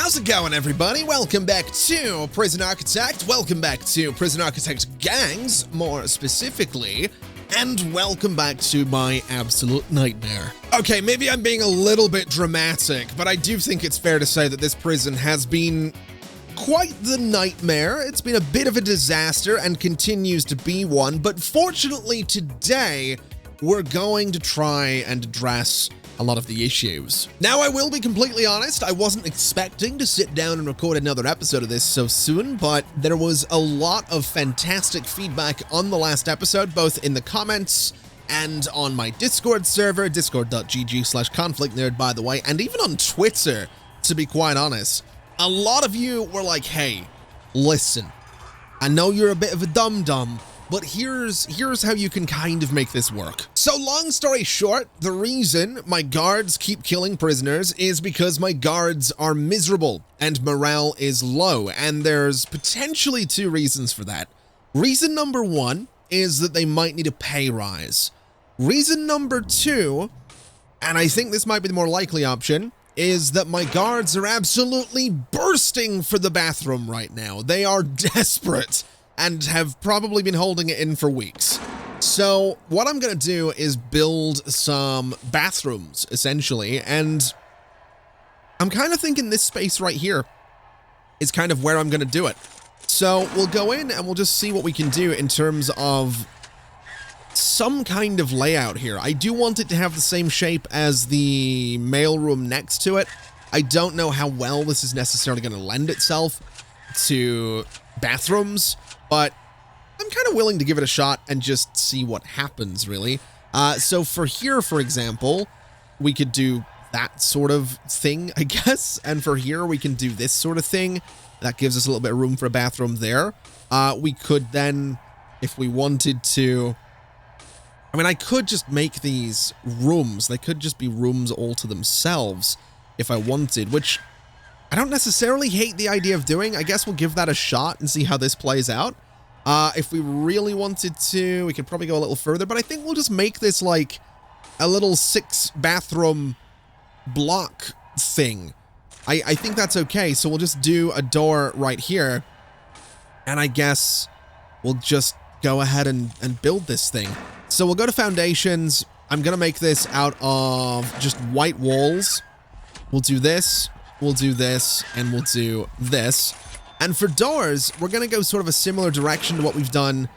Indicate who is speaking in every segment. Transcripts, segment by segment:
Speaker 1: How's it going, everybody? Welcome back to Prison Architect. Welcome back to Prison Architect Gangs, more specifically. And welcome back to my absolute nightmare. Okay, maybe I'm being a little bit dramatic, but I do think it's fair to say that this prison has been quite the nightmare. It's been a bit of a disaster and continues to be one, but fortunately today, we're going to try and address a lot of the issues. Now, I will be completely honest, I wasn't expecting to sit down and record another episode of this so soon, but there was a lot of fantastic feedback on the last episode, both in the comments and on my Discord server, discord.gg/ConflictNerd, by the way, and even on Twitter, to be quite honest. A lot of you were like, hey, listen, I know you're a bit of a dum-dum, but here's how you can kind of make this work. So long story short, the reason my guards keep killing prisoners is because my guards are miserable and morale is low, and there's potentially two reasons for that. Reason number one is that they might need a pay rise. Reason number two, and I think this might be the more likely option, is that my guards are absolutely bursting for the bathroom right now. They are desperate and have probably been holding it in for weeks. So what I'm gonna do is build some bathrooms, essentially, and I'm kind of thinking this space right here is kind of where I'm gonna do it. So we'll go in and we'll just see what we can do in terms of some kind of layout here. I do want it to have the same shape as the mailroom next to it. I don't know how well this is necessarily gonna lend itself to bathrooms, but I'm kind of willing to give it a shot and just see what happens, really. So for here, for example, we could do that sort of thing, I guess. And for here, we can do this sort of thing. That gives us a little bit of room for a bathroom there. We could then, if we wanted to, I mean, I could just make these rooms. They could just be rooms all to themselves if I wanted, which I don't necessarily hate the idea of doing. I guess we'll give that a shot and see how this plays out. If we really wanted to, we could probably go a little further, but I think we'll just make this like a little 6-bathroom block thing. I think that's okay. So we'll just do a door right here, and I guess we'll just go ahead and build this thing. So we'll go to foundations. I'm going to make this out of just white walls. We'll do this. We'll do this, and we'll do this. And for doors, we're going to go sort of a similar direction to what we've done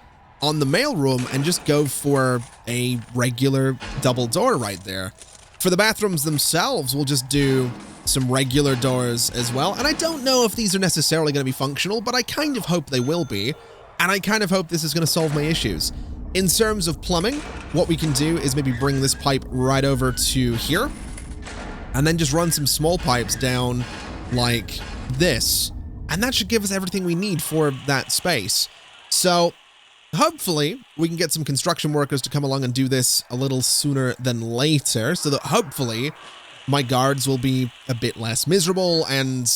Speaker 1: on the mailroom and just go for a regular double door right there. For the bathrooms themselves, we'll just do some regular doors as well. And I don't know if these are necessarily going to be functional, but I kind of hope they will be. And I kind of hope this is going to solve my issues. In terms of plumbing, what we can do is maybe bring this pipe right over to here, and then just run some small pipes down like this. And that should give us everything we need for that space. So hopefully we can get some construction workers to come along and do this a little sooner than later, so that hopefully my guards will be a bit less miserable. And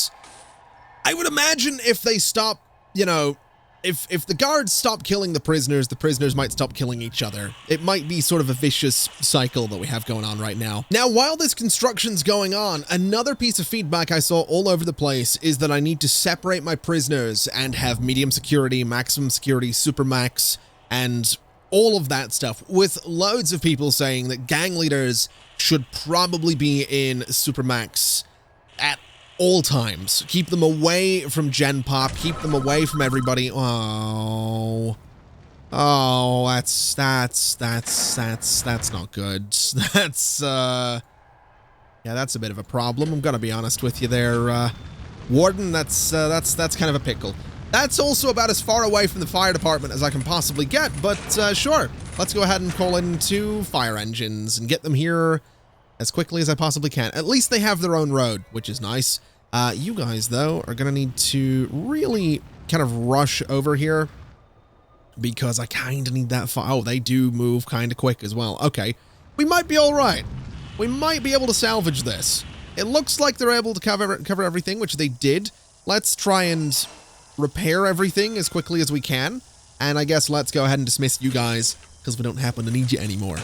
Speaker 1: I would imagine if they stop, you know, if the guards stop killing the prisoners might stop killing each other. It might be sort of a vicious cycle that we have going on right now. Now, while this construction's going on, another piece of feedback I saw all over the place is that I need to separate my prisoners and have medium security, maximum security, supermax, and all of that stuff, with loads of people saying that gang leaders should probably be in supermax at all times. Keep them away from Gen Pop, keep them away from everybody. Oh, that's not good. That's yeah, that's a bit of a problem. I'm gonna be honest with you there, Warden. That's kind of a pickle. That's also about as far away from the fire department as I can possibly get, but sure, let's go ahead and call in 2 fire engines and get them here as quickly as I possibly can. At least they have their own road, which is nice. You guys, though, are going to need to really kind of rush over here because I kind of need that fire. Oh, they do move kind of quick as well. Okay, we might be all right. We might be able to salvage this. It looks like they're able to cover everything, which they did. Let's try and repair everything as quickly as we can. And I guess let's go ahead and dismiss you guys because we don't happen to need you anymore.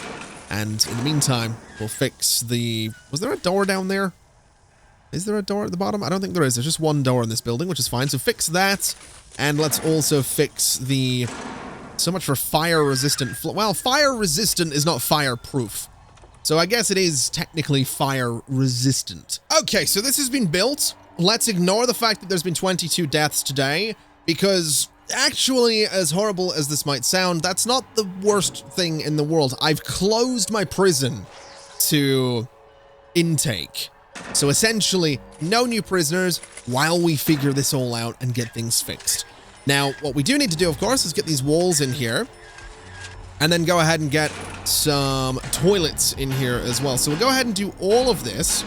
Speaker 1: And in the meantime, we'll fix the... Was there a door down there? Is there a door at the bottom? I don't think there is. There's just one door in this building, which is fine. So fix that. And let's also fix the... So much for fire-resistant... Well, fire-resistant is not fireproof. So I guess it is technically fire-resistant. Okay, so this has been built. Let's ignore the fact that there's been 22 deaths today, because actually, as horrible as this might sound, that's not the worst thing in the world. I've closed my prison to intake. So essentially, no new prisoners while we figure this all out and get things fixed. Now, what we do need to do, of course, is get these walls in here, and then go ahead and get some toilets in here as well. So we'll go ahead and do all of this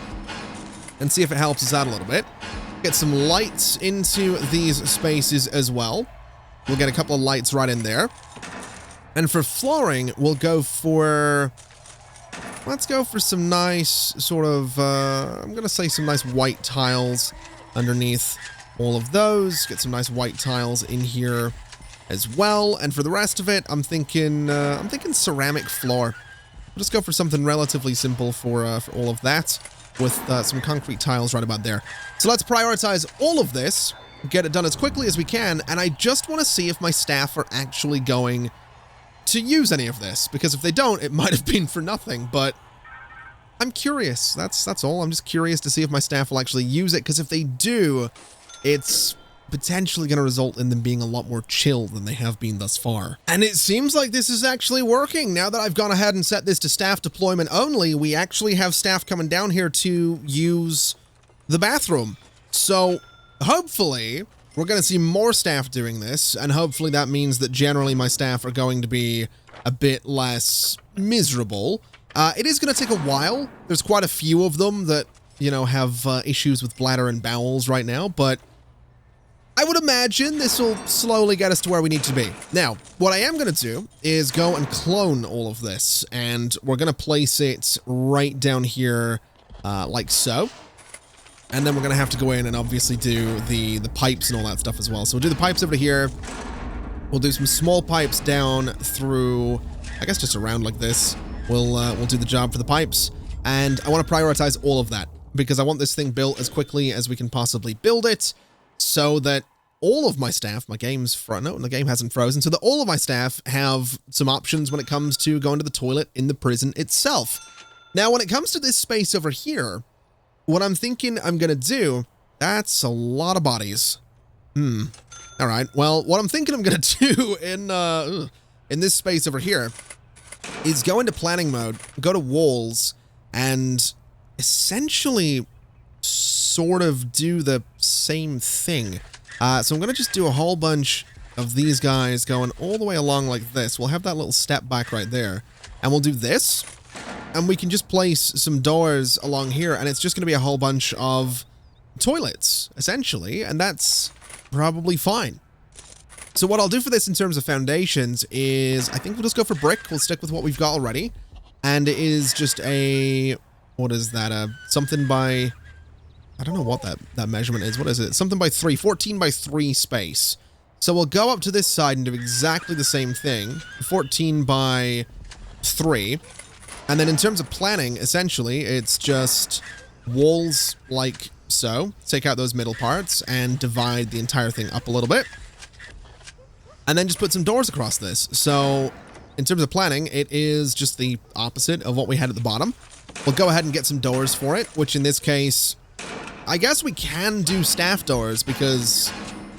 Speaker 1: and see if it helps us out a little bit. Get some lights into these spaces as well. We'll get a couple of lights right in there. And for flooring, we'll go for... Let's go for some nice sort of, I'm going to say some nice white tiles underneath all of those. Get some nice white tiles in here as well. And for the rest of it, I'm thinking ceramic floor. We'll just go for something relatively simple for all of that, with some concrete tiles right about there. So let's prioritize all of this, get it done as quickly as we can, and I just want to see if my staff are actually going to use any of this, because if they don't, it might have been for nothing, but I'm curious. That's all. I'm just curious to see if my staff will actually use it, because if they do, it's potentially going to result in them being a lot more chill than they have been thus far. And it seems like this is actually working. Now that I've gone ahead and set this to staff deployment only, we actually have staff coming down here to use the bathroom. So hopefully we're going to see more staff doing this, and hopefully that means that generally my staff are going to be a bit less miserable. It is going to take a while. There's quite a few of them that, you know, have issues with bladder and bowels right now, but I would imagine this will slowly get us to where we need to be. Now, what I am going to do is go and clone all of this, and we're going to place it right down here like so. And then we're going to have to go in and obviously do the pipes and all that stuff as well. So we'll do the pipes over here. We'll do some small pipes down through, I guess just around like this. We'll do the job for the pipes. And I want to prioritize all of that, because I want this thing built as quickly as we can possibly build it, so that all of my staff, my game's no, the game hasn't frozen, so that all of my staff have some options when it comes to going to the toilet in the prison itself. Now, when it comes to this space over here, what I'm thinking I'm going to do, that's a lot of bodies. All right. Well, what I'm thinking I'm going to do in this space over here is go into planning mode, go to walls, and essentially sort of do the same thing. So I'm going to just do a whole bunch of these guys going all the way along like this. We'll have that little step back right there, and we'll do this. And we can just place some doors along here, and it's just going to be a whole bunch of toilets, essentially, and that's probably fine. So what I'll do for this in terms of foundations is, I think we'll just go for brick. We'll stick with what we've got already. And it is just a, what is that? Something by, I don't know what that measurement is. What is it? Something by 3, 14 by 3 space. So we'll go up to this side and do exactly the same thing, 14 by 3. And then in terms of planning, essentially, it's just walls like so. Take out those middle parts and divide the entire thing up a little bit. And then just put some doors across this. So in terms of planning, it is just the opposite of what we had at the bottom. We'll go ahead and get some doors for it, which in this case, I guess we can do staff doors because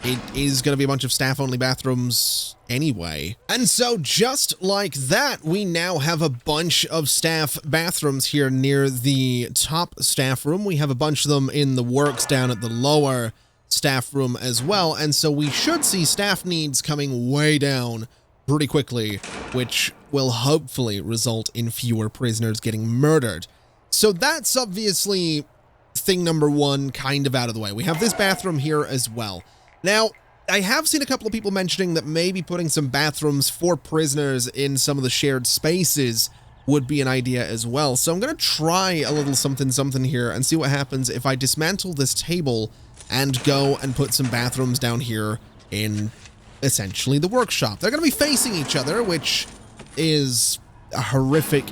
Speaker 1: it is going to be a bunch of staff-only bathrooms anyway. And so just like that, we now have a bunch of staff bathrooms here near the top staff room. We have a bunch of them in the works down at the lower staff room as well. And so we should see staff needs coming way down pretty quickly, which will hopefully result in fewer prisoners getting murdered. So that's obviously thing number one kind of out of the way. We have this bathroom here as well. Now, I have seen a couple of people mentioning that maybe putting some bathrooms for prisoners in some of the shared spaces would be an idea as well. So I'm going to try a little something here and see what happens if I dismantle this table and go and put some bathrooms down here in essentially the workshop. They're going to be facing each other, which is a horrific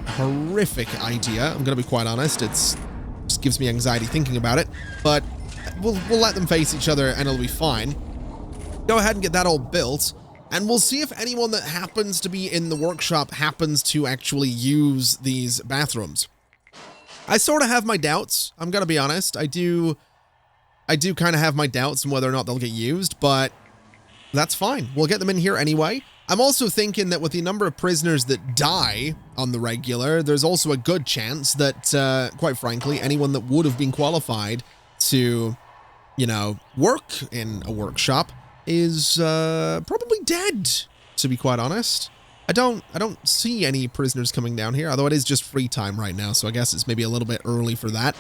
Speaker 1: idea. I'm going to be quite honest. It's Just gives me anxiety thinking about it. But we'll let them face each other and it'll be fine. Go ahead and get that all built. And we'll see if anyone that happens to be in the workshop happens to actually use these bathrooms. I sort of have my doubts. I'm gonna be honest. I do kind of have my doubts on whether or not they'll get used, but that's fine. We'll get them in here anyway. I'm also thinking that with the number of prisoners that die on the regular, there's also a good chance that, quite frankly, anyone that would have been qualified to, you know, work in a workshop is probably dead, to be quite honest. I don't see any prisoners coming down here, although it is just free time right now, so I guess it's maybe a little bit early for that.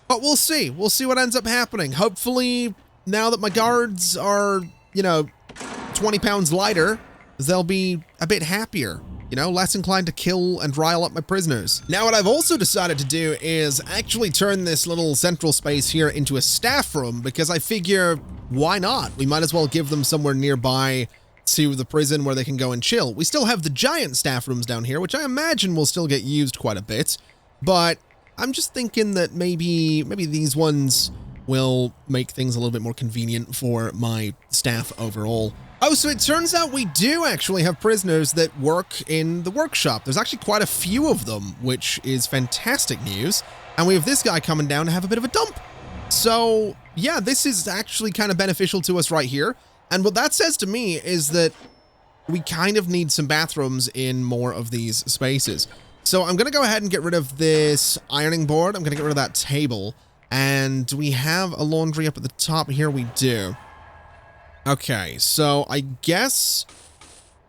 Speaker 1: But we'll see. We'll see what ends up happening. Hopefully, now that my guards are, you know, 20 pounds lighter, they'll be a bit happier, you know, less inclined to kill and rile up my prisoners. Now, what I've also decided to do is actually turn this little central space here into a staff room, because I figure, why not? We might as well give them somewhere nearby to the prison where they can go and chill. We still have the giant staff rooms down here, which I imagine will still get used quite a bit, but I'm just thinking that maybe these ones will make things a little bit more convenient for my staff overall. Oh, so it turns out we do actually have prisoners that work in the workshop. There's actually quite a few of them, which is fantastic news. And we have this guy coming down to have a bit of a dump. So, yeah, this is actually kind of beneficial to us right here. And what that says to me is that we kind of need some bathrooms in more of these spaces. So I'm going to go ahead and get rid of this ironing board. I'm going to get rid of that table. And we have a laundry up at the top here. We do. Okay, so I guess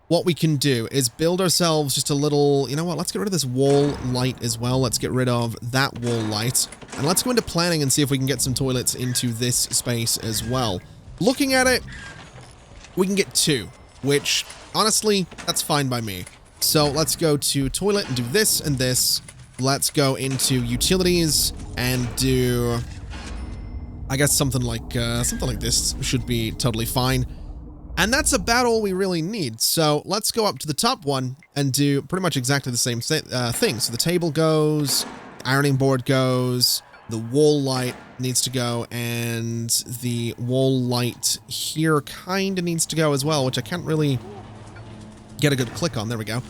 Speaker 1: what we can do is build ourselves just a little, you know what, let's get rid of this wall light as well. Let's get rid of that wall light. And let's go into planning and see if we can get some toilets into this space as well. Looking at it, we can get 2, which honestly, that's fine by me. So let's go to toilet and do this and this. Let's go into utilities and do, I guess something like this should be totally fine. And that's about all we really need. So let's go up to the top one and do pretty much exactly the same thing. So the table goes, the ironing board goes, the wall light needs to go, and the wall light here kind of needs to go as well, which I can't really get a good click on. There we go.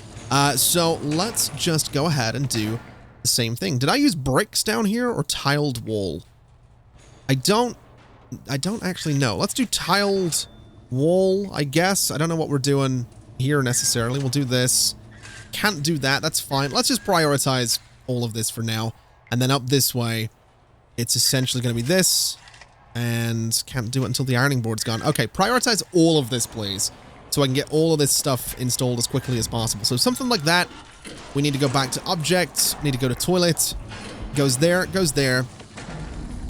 Speaker 1: So let's just go ahead and do the same thing. Did I use bricks down here or tiled wall? I don't actually know. Let's do tiled wall, I guess. I don't know what we're doing here necessarily. We'll do this. Can't do that. That's fine. Let's just prioritize all of this for now. And then up this way, it's essentially going to be this. And can't do it until the ironing board's gone. Okay, prioritize all of this, please. So I can get all of this stuff installed as quickly as possible. So something like that. We need to go back to objects. Need to go to toilet. Goes there. Goes there.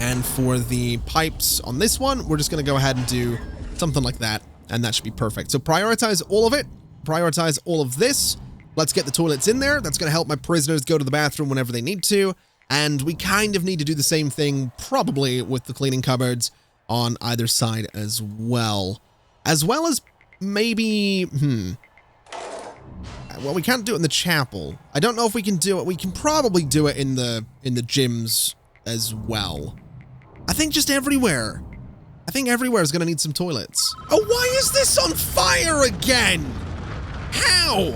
Speaker 1: And for the pipes on this one, we're just going to go ahead and do something like that. And that should be perfect. So prioritize all of it. Prioritize all of this. Let's get the toilets in there. That's going to help my prisoners go to the bathroom whenever they need to. And we kind of need to do the same thing, probably with the cleaning cupboards on either side as well. As well as maybe, well, we can't do it in the chapel. I don't know if we can do it. We can probably do it in the gyms as well. I think just everywhere. I think everywhere is going to need some toilets. Oh, why is this on fire again? How?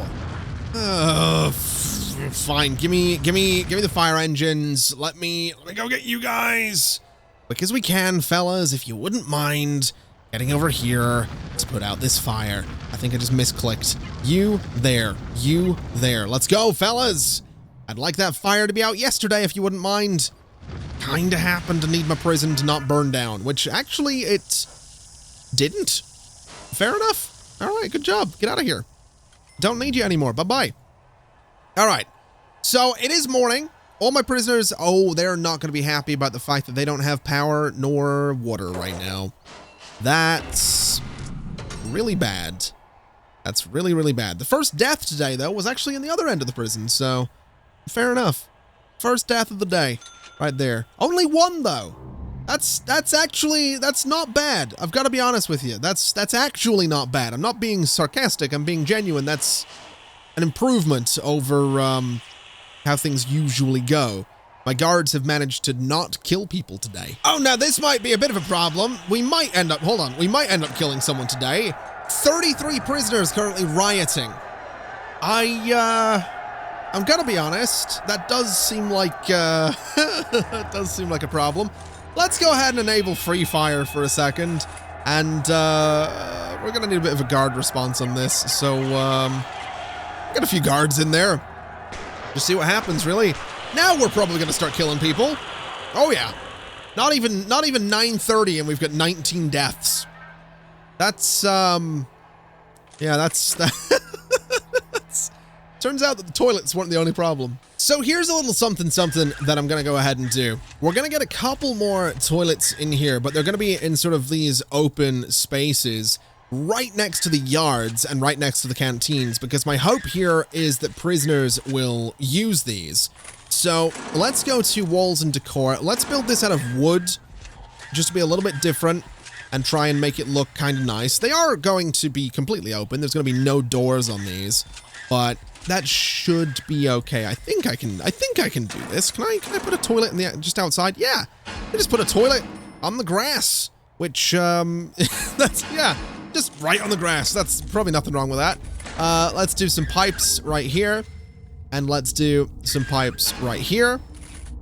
Speaker 1: Fine. Give me the fire engines. Let me go get you guys. Quick as we can, fellas, if you wouldn't mind getting over here to put out this fire. I think I just misclicked. You there. You there. Let's go, fellas. I'd like that fire to be out yesterday if you wouldn't mind. Kinda happened to need my prison to not burn down, which actually it didn't. Fair enough. All right, good job. Get out of here. Don't need you anymore. Bye-bye. All right. So it is morning. All my prisoners, oh, they're not going to be happy about the fact that they don't have power nor water right now. That's really bad. That's really, really bad. The first death today, though, was actually in the other end of the prison, so fair enough. First death of the day. Right there. Only one, though. That's not bad. I've got to be honest with you. That's actually not bad. I'm not being sarcastic. I'm being genuine. That's an improvement over how things usually go. My guards have managed to not kill people today. Oh, now this might be a bit of a problem. We might end up, hold on, we might end up killing someone today. 33 prisoners currently rioting. I'm gonna be honest, that does seem like, that does seem like a problem. Let's go ahead and enable free fire for a second. And, we're gonna need a bit of a guard response on this. So, get a few guards in there. Just see what happens, really. Now we're probably gonna start killing people. Oh yeah. Not even 9:30 and we've got 19 deaths. That's, yeah, that's turns out that the toilets weren't the only problem. So here's a little something that I'm gonna go ahead and do. We're gonna get a couple more toilets in here, but they're gonna be in sort of these open spaces right next to the yards and right next to the canteens, because my hope here is that prisoners will use these. So let's go to walls and decor. Let's build this out of wood, just to be a little bit different and try and make it look kind of nice. They are going to be completely open. There's going to be no doors on these, but that should be okay. I think I can do this. Can I put a toilet in the just outside? Yeah. I just put a toilet on the grass, which that's, yeah, just right on the grass. That's probably nothing wrong with that. Let's do some pipes right here. And let's do some pipes right here.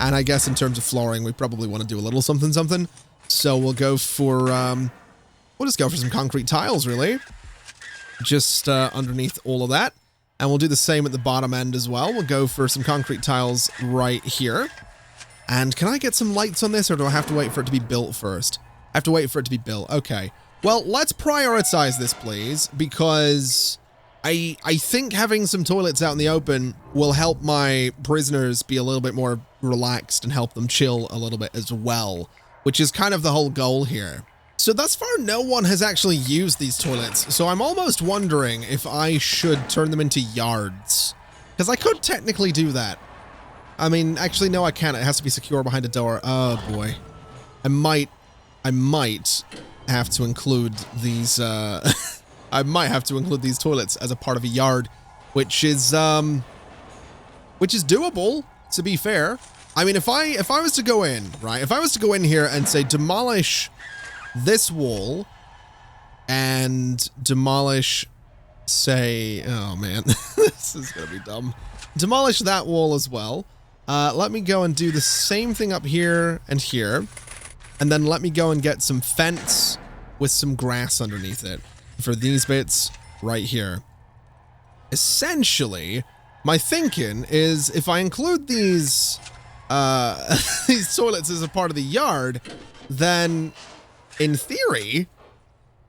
Speaker 1: And I guess in terms of flooring, we probably want to do a little something. So we'll go for, we'll just go for some concrete tiles, really. Just underneath all of that. And we'll do the same at the bottom end as well. We'll go for some concrete tiles right here. And can I get some lights on this, or do I have to wait for it to be built first? I have to wait for it to be built. Okay. Well, let's prioritize this, please, because I think having some toilets out in the open will help my prisoners be a little bit more relaxed and help them chill a little bit as well, which is kind of the whole goal here. So thus far, no one has actually used these toilets, so I'm almost wondering if I should turn them into yards, because I could technically do that. I mean, actually, no, I can't. It has to be secure behind a door. Oh, boy. I might have to include these, I might have to include these toilets as a part of a yard, which is doable, to be fair. I mean, if I was to go in, right, if I was to go in here and say demolish this wall and demolish, say, oh man, this is gonna be dumb. Demolish that wall as well. Let me go and do the same thing up here and here. And then let me go and get some fence with some grass underneath it for these bits right here. Essentially, my thinking is if I include these these toilets as a part of the yard, then in theory,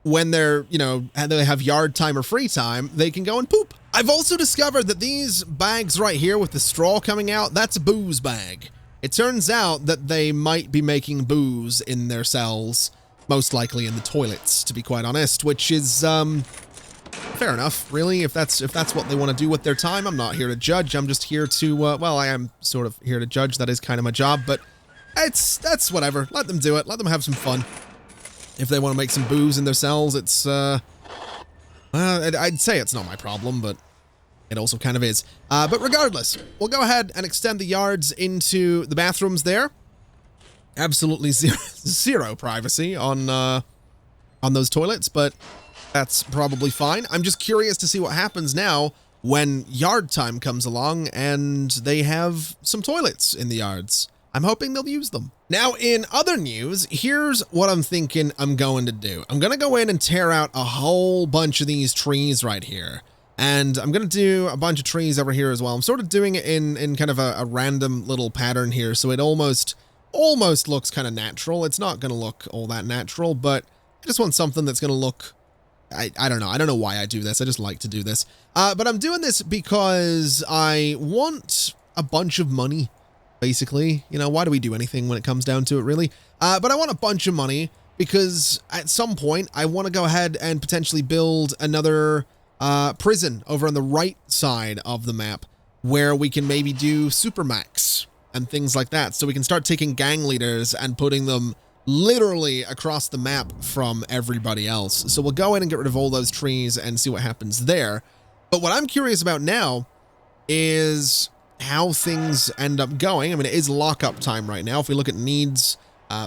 Speaker 1: when they're, you know, they have yard time or free time, they can go and poop. I've also discovered that these bags right here with the straw coming out, that's a booze bag. It turns out that they might be making booze in their cells, most likely in the toilets, to be quite honest, which is, fair enough, really. If that's what they want to do with their time, I'm not here to judge. I'm just here to, well, I am sort of here to judge. That is kind of my job, but that's whatever. Let them do it. Let them have some fun. If they want to make some booze in their cells, it's, I'd say it's not my problem, but it also kind of is. But regardless, we'll go ahead and extend the yards into the bathrooms there. Absolutely zero privacy on those toilets, but that's probably fine. I'm just curious to see what happens now when yard time comes along and they have some toilets in the yards. I'm hoping they'll use them. Now, in other news, here's what I'm thinking I'm going to do. I'm going to go in and tear out a whole bunch of these trees right here. And I'm going to do a bunch of trees over here as well. I'm sort of doing it in kind of a random little pattern here, so it almost looks kind of natural. It's not going to look all that natural, but I just want something that's going to look, I don't know. I don't know why I do this. I just like to do this. But I'm doing this because I want a bunch of money, basically. You know, why do we do anything when it comes down to it, really? But I want a bunch of money because at some point I want to go ahead and potentially build another prison over on the right side of the map where we can maybe do supermax and things like that. So we can start taking gang leaders and putting them literally across the map from everybody else. So we'll go in and get rid of all those trees and see what happens there. But what I'm curious about now is how things end up going. I mean, it is lockup time right now. If we look at needs,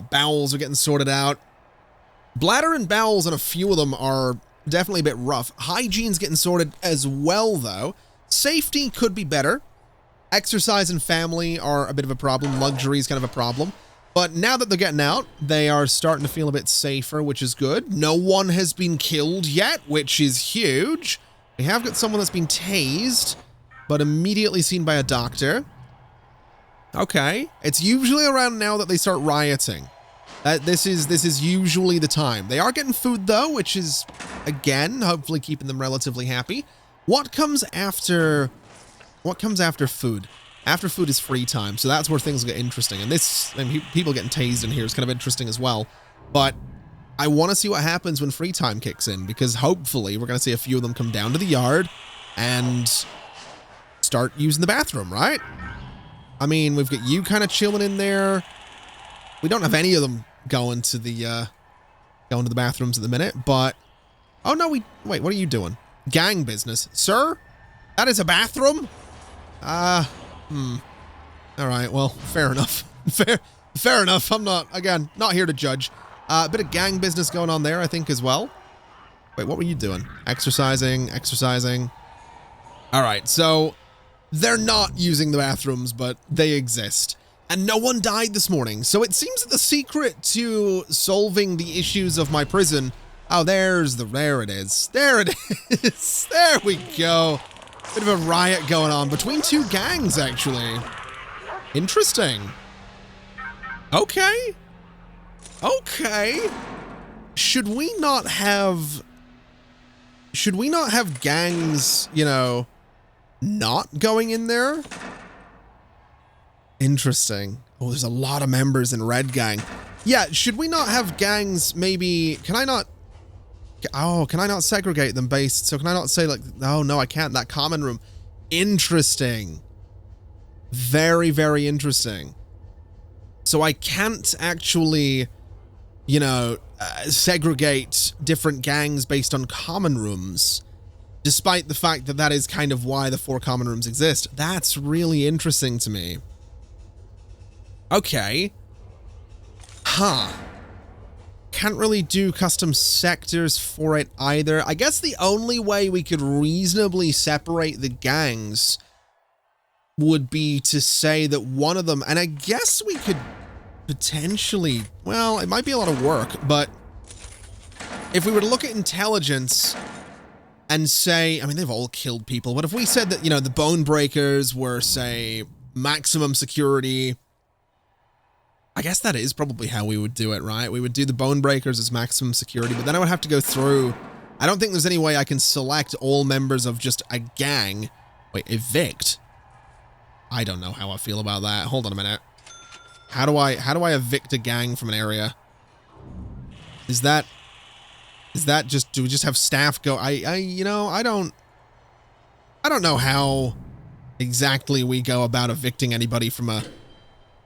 Speaker 1: bowels are getting sorted out. Bladder and bowels on a few of them are definitely a bit rough. Hygiene's getting sorted as well, though. Safety could be better. Exercise and family are a bit of a problem. Luxury is kind of a problem. But now that they're getting out, they are starting to feel a bit safer, which is good. No one has been killed yet, which is huge. We have got someone that's been tased, but immediately seen by a doctor. Okay. It's usually around now that they start rioting. This is usually the time. They are getting food, though, which is, again, hopefully keeping them relatively happy. What comes after food? After food is free time, so that's where things get interesting. And people getting tased in here is kind of interesting as well. But I want to see what happens when free time kicks in, because hopefully we're going to see a few of them come down to the yard and start using the bathroom, right? I mean, we've got you kind of chilling in there. We don't have any of them going to the bathrooms at the minute, but oh no, wait, what are you doing? Gang business, sir? That is a bathroom? All right, well, fair enough. Fair enough. I'm not here to judge. A bit of gang business going on there, I think, as well. Wait, what were you doing? Exercising. All right, so they're not using the bathrooms, but they exist. And no one died this morning. So it seems that the secret to solving the issues of my prison... Oh, there it is. There it is. There we go. Bit of a riot going on between two gangs, actually. Interesting. Okay. Should we not have gangs, you know, not going in there? Interesting. Oh, there's a lot of members in Red Gang. Yeah, should we not have gangs maybe... Can I not segregate them based... So can I not say like... Oh, no, I can't. That common room. Interesting. Very, very interesting. So I can't actually, you know, segregate different gangs based on common rooms, despite the fact that that is kind of why the 4 common rooms exist. That's really interesting to me. Okay. Huh. Can't really do custom sectors for it either. I guess the only way we could reasonably separate the gangs would be to say that one of them, and I guess we could potentially, well, it might be a lot of work, but if we were to look at intelligence and say, I mean, they've all killed people, but if we said that, you know, the bone breakers were, say, maximum security, I guess that is probably how we would do it, right? We would do the bone breakers as maximum security, but then I would have to go through. I don't think there's any way I can select all members of just a gang. Wait, evict? I don't know how I feel about that. Hold on a minute. How do I evict a gang from an area? Is that just, do we just have staff go? You know, I don't know how exactly we go about evicting anybody from a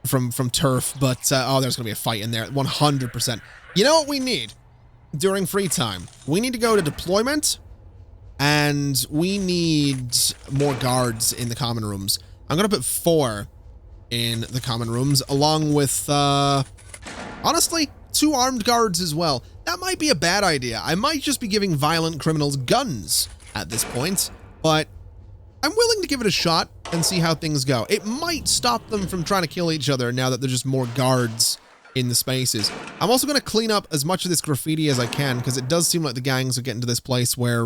Speaker 1: from turf, but oh, there's gonna be a fight in there 100%. You know what we need during free time? We need to go to deployment, and we need more guards in the common rooms. I'm gonna put 4 in the common rooms, along with honestly 2 armed guards as well. That might be a bad idea. I might just be giving violent criminals guns at this point, but I'm willing to give it a shot and see how things go. It might stop them from trying to kill each other now that there's just more guards in the spaces. I'm also going to clean up as much of this graffiti as I can, because it does seem like the gangs are getting to this place where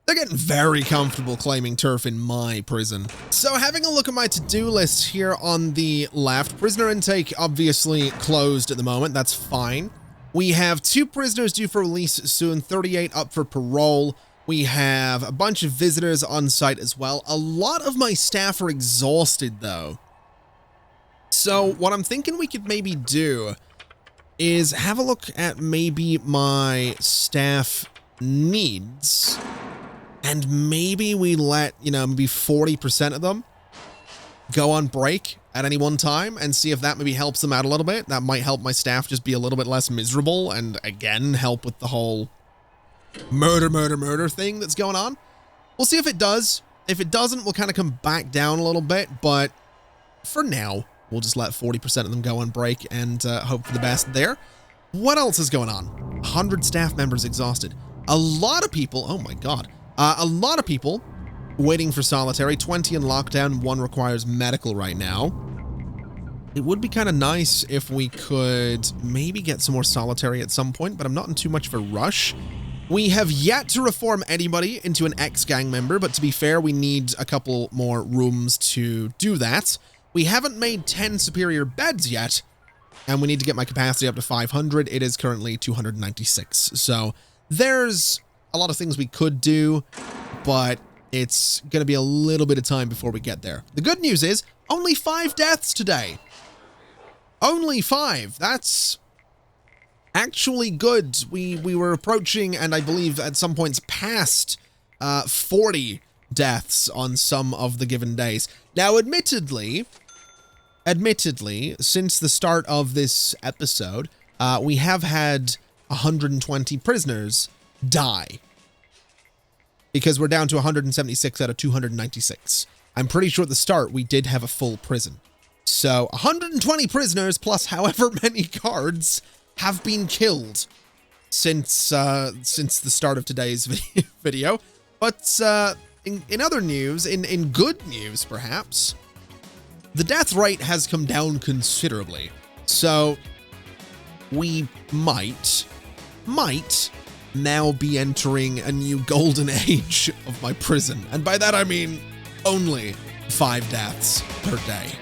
Speaker 1: they're getting very comfortable claiming turf in my prison. So having a look at my to-do list here on the left, prisoner intake obviously closed at the moment. That's fine. We have 2 prisoners due for release soon, 38 up for parole. We have a bunch of visitors on site as well. A lot of my staff are exhausted, though. So what I'm thinking we could maybe do is have a look at maybe my staff needs, and maybe we let, you know, maybe 40% of them go on break at any one time and see if that maybe helps them out a little bit. That might help my staff just be a little bit less miserable and, again, help with the whole murder thing that's going on. We'll see if it does. If it doesn't, we'll kind of come back down a little bit, but for now, we'll just let 40% of them go on break and hope for the best there. What else is going on? 100 staff members exhausted. A lot of people, oh my god, a lot of people waiting for solitary, 20 in lockdown, 1 requires medical right now. It would be kind of nice if we could maybe get some more solitary at some point, but I'm not in too much of a rush. We have yet to reform anybody into an ex-gang member, but to be fair, we need a couple more rooms to do that. We haven't made 10 superior beds yet, and we need to get my capacity up to 500. It is currently 296. So there's a lot of things we could do, but it's going to be a little bit of time before we get there. The good news is only 5 deaths today. Only 5. That's actually good. We were approaching, and I believe at some points past 40 deaths on some of the given days. Now, admittedly, since the start of this episode, we have had 120 prisoners die. Because we're down to 176 out of 296. I'm pretty sure at the start we did have a full prison. So 120 prisoners plus however many guards have been killed since the start of today's video. But in other news, in good news perhaps, the death rate has come down considerably. So we might now be entering a new golden age of my prison. And by that I mean only 5 deaths per day.